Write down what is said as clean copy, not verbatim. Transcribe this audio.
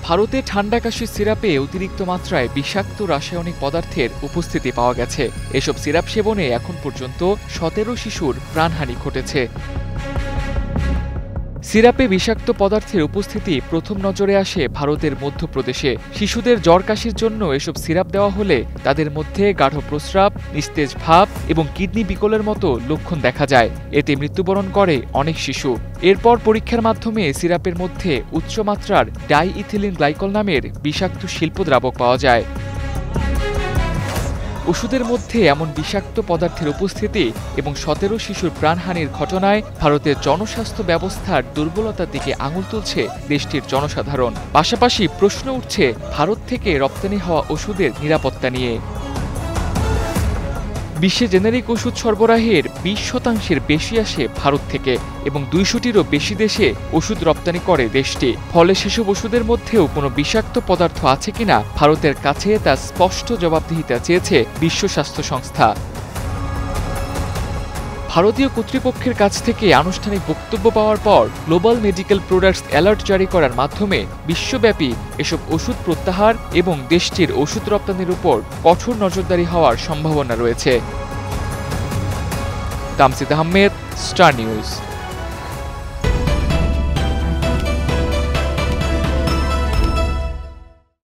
ভারতে ঠান্ডা কাশির সিরাপে অতিরিক্ত মাত্রায় বিষাক্ত রাসায়নিক পদার্থের উপস্থিতি পাওয়া গেছে। এসব সিরাপ সেবনে এখন পর্যন্ত ১৭ শিশুর প্রাণহানি ঘটেছে। সিরাপে বিষাক্ত পদার্থের উপস্থিতি প্রথম নজরে আসে ভারতের মধ্যপ্রদেশে। শিশুদের জ্বর কাশির জন্য এসব সিরাপ দেওয়া হলে তাদের মধ্যে গাঢ় প্রস্রাব, নিস্তেজ ভাব এবং কিডনি বিকলের মতো লক্ষণ দেখা যায়। এতে মৃত্যুবরণ করে অনেক শিশু। এরপর পরীক্ষার মাধ্যমে সিরাপের মধ্যে উচ্চমাত্রার ডাইইথিলিন গ্লাইকল নামের বিষাক্ত শিল্পদ্রাবক পাওয়া যায়। ওষুধের মধ্যে এমন বিষাক্ত পদার্থের উপস্থিতি এবং ১৭ শিশুর প্রাণহানির ঘটনায় ভারতের জনস্বাস্থ্য ব্যবস্থার দুর্বলতার দিকে আঙুল তুলছে দেশটির জনসাধারণ। পাশাপাশি প্রশ্ন উঠছে ভারত থেকে রপ্তানি হওয়া ওষুধের নিরাপত্তা নিয়ে। বিশ্বে জেনেরিক ওষুধ সরবরাহের ২০% বেশি আসে ভারত থেকে এবং ২০০টিরও বেশি দেশে ওষুধ রপ্তানি করে দেশটি। ফলে সেসব ওষুধের মধ্যেও কোনো বিষাক্ত পদার্থ আছে কিনা ভারতের কাছে তা স্পষ্ট জবাবদিহিতা চেয়েছে বিশ্ব স্বাস্থ্য সংস্থা। ভারতীয় কর্তৃপক্ষের কাছ থেকে আনুষ্ঠানিক বক্তব্য পাওয়ার পর গ্লোবাল মেডিকেল প্রোডাক্টস অ্যালার্ট জারি করার মাধ্যমে বিশ্বব্যাপী এসব ওষুধ প্রত্যাহার এবং দেশটির ওষুধ রপ্তানির উপর কঠোর নজরদারি হওয়ার সম্ভাবনা রয়েছে। Tamsid Ahmed, star news.